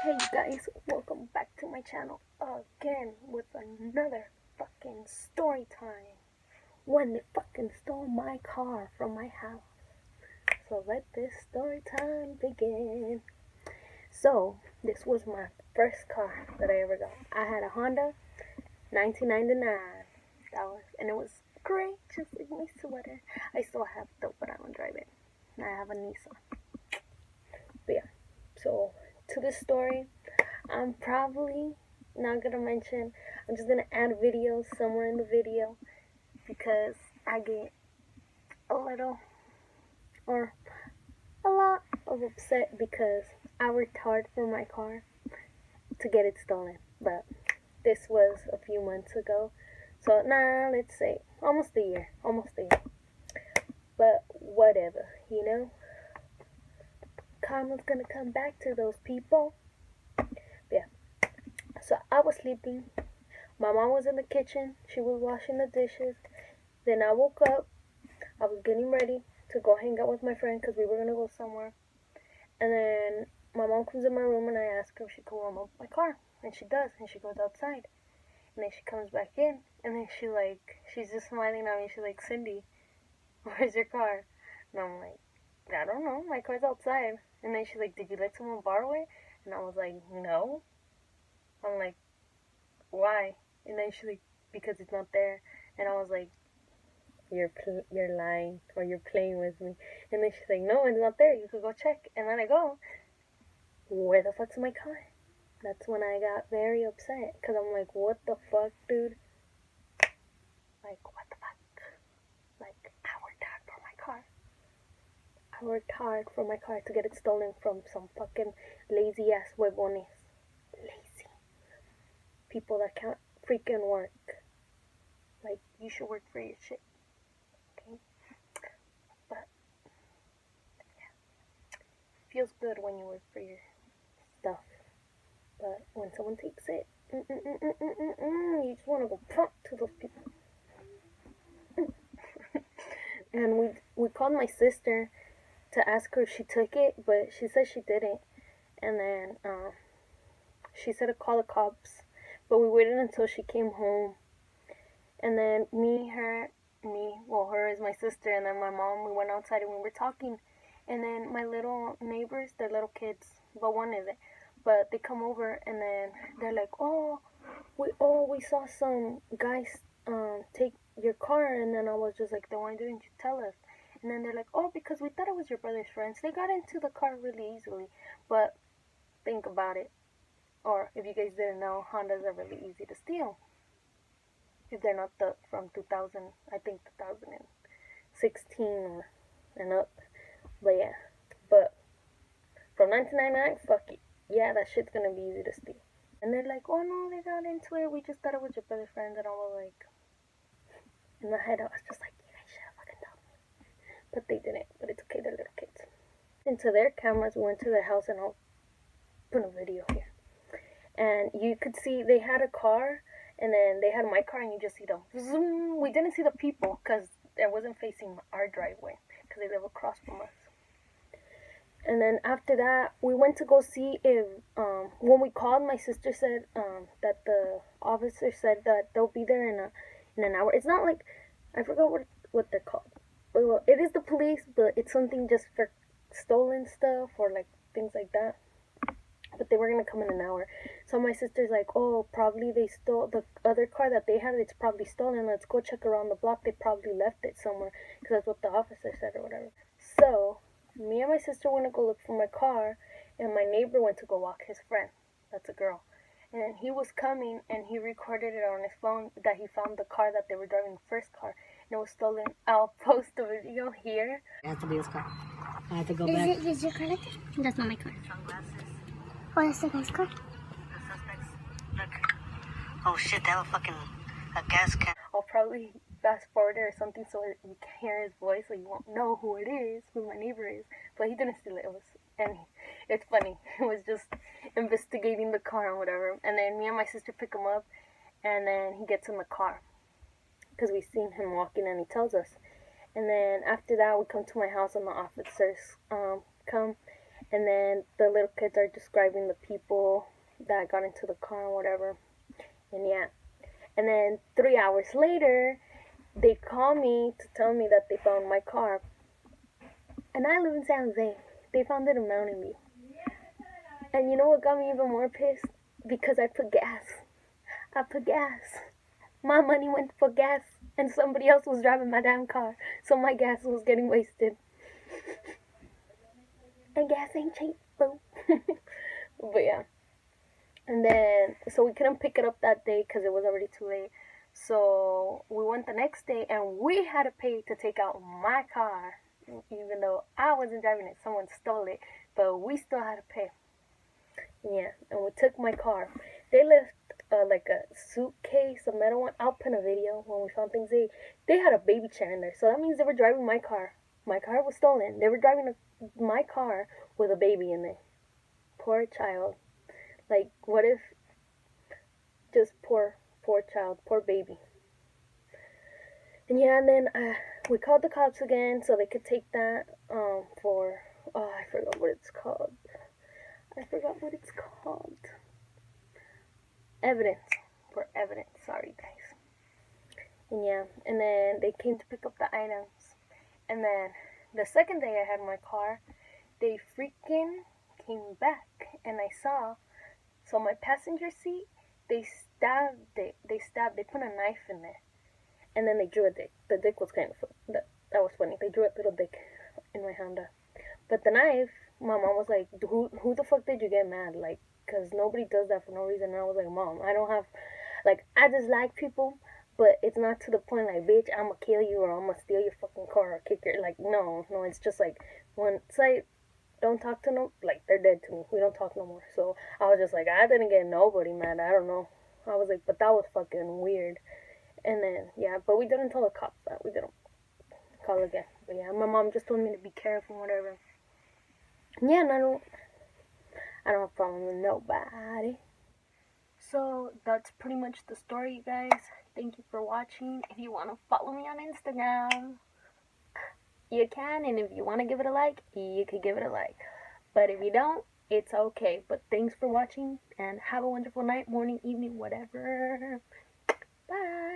Hey guys, welcome back to my channel again with another fucking story time. When they fucking stole my car from my house. So let this story time begin. So, this was my first car that I ever got. I had a Honda 1999. And it was great, just like my sweater. I still have it though, but I don't drive it. And I have a Nissan. But yeah, so to this story, I'm probably not gonna mention, I'm just gonna add videos somewhere in the video because I get a little or a lot of upset because I worked hard for my car to get it stolen. But this was a few months ago, so let's say almost a year. But whatever, karma's gonna come back to those people. Yeah. So I was sleeping. My mom was in the kitchen. She was washing the dishes. Then I woke up. I was getting ready to go hang out with my friend because we were going to go somewhere. And then my mom comes in my room and I ask her if she can warm up my car. And she does. And she goes outside. And then she comes back in. And then she's just smiling at me. She's like, Cindy, where's your car? And I'm like, I don't know. My car's outside. And then she's like, did you let someone borrow it? And I was like, no. I'm like, why? And then she's like, because it's not there. And I was like, you're lying, or you're playing with me. And then she's like, no, it's not there, you could go check. And then I go, where the fuck's my car? That's when I got very upset, because I'm like, what the fuck, dude? Like, what the fuck? Like, I worked hard for my car. I worked hard for my car to get it stolen from some fucking lazy ass huevones. Lazy people that can't freaking work. Like, you should work for your shit. But feels good when you work for your stuff, but when someone takes it, you just want to go pump to those people. And we called my sister to ask her if she took it, but she said she didn't. And then she said to call the cops, but we waited until she came home. And then her is my sister, and then my mom, we went outside and we were talking. And then my little neighbors, they're little kids, but one isn't. But they come over and then they're like, we saw some guys take your car. And then I was just like, then why didn't you tell us? And then they're like, because we thought it was your brother's friends. They got into the car really easily. But think about it. Or if you guys didn't know, Hondas are really easy to steal. If they're not from 2000, I think 2016 and up. But yeah, but from 1999, fuck it. Yeah, that shit's gonna be easy to steal. And they're like, oh no, they got into it. We just thought it was your brother's friend. And I was like, in my head, I was just like, you guys should have fucking told me. But they didn't. But it's okay, they're little kids. Into their cameras, we went to their house, and I'll put a video here. And you could see they had a car, and then they had my car, and you just see them zoom. We didn't see the people because it wasn't facing our driveway because they live across from us. And then after that, we went to go see if, when we called, my sister said that the officer said that they'll be there in an hour. It's not like, I forgot what they're called. Well, it is the police, but it's something just for stolen stuff or like things like that. But they were going to come in an hour. So my sister's like, probably they stole the other car that they had. It's probably stolen. Let's go check around the block. They probably left it somewhere because that's what the officer said or whatever. So me and my sister went to go look for my car, and my neighbor went to go walk his friend. That's a girl. And he was coming, and he recorded it on his phone that he found the car that they were driving, the first car, and it was stolen. I'll post the video here. It has to be this car. I have to go back. Is your car like that? That's not my car. Sunglasses. Oh, that's the guy's car. The suspects. Look. Oh shit, they have a gas can. I'll probably fast forward it or something so you can hear his voice, so you won't know who it is, who my neighbor is. But he didn't steal it. And it's funny. It was just investigating the car and whatever. And then me and my sister pick him up, and then he gets in the car because we seen him walking, and he tells us. And then after that, we come to my house, and the officers come, And then the little kids are describing the people that got into the car and whatever. And yeah. And then 3 hours later, they call me to tell me that they found my car. And I live in San Jose. They found it in Mountain View. And you know what got me even more pissed? Because I put gas. I put gas. My money went for gas, and somebody else was driving my damn car, so my gas was getting wasted. And gas ain't cheap, boo. But yeah. And then, so we couldn't pick it up that day because it was already too late. So we went the next day, and we had to pay to take out my car, even though I wasn't driving it. Someone stole it, but we still had to pay. Yeah, and we took my car. They left like a suitcase, a metal one. I'll put a video when we found things. They had a baby chair in there, so that means they were driving my car. My car was stolen. They were driving my car with a baby in there. Poor child. Like, what if just poor child, poor baby. And yeah, and then we called the cops again so they could take that for I forgot what it's called. Evidence. For evidence. Sorry, guys. And yeah, and then they came to pick up the items. And then the second day I had my car, they freaking came back. And I saw, so my passenger seat, they stabbed it. They put a knife in there. And then they drew a dick. The dick was kind of, that was funny. They drew a little dick in my Honda. But the knife, my mom was like, who the fuck did you get mad? Like, because nobody does that for no reason. And I was like, Mom, I don't have, like, I just like people, but it's not to the point like, bitch, I'm gonna kill you or I'm gonna steal your fucking car or kick your, like, no, it's just like, once I don't talk to no, like, they're dead to me. We don't talk no more. So I was just like, I didn't get nobody mad. I don't know. I was like, but that was fucking weird. And then, yeah, but we didn't tell the cops that. We didn't call again. But yeah, my mom just told me to be careful and whatever. Yeah, and I don't have a problem with nobody. So that's pretty much the story, you guys. Thank you for watching. If you want to follow me on Instagram, you can. And if you want to give it a like, you can give it a like. But if you don't, it's okay. But thanks for watching, and have a wonderful night, morning, evening, whatever. Bye.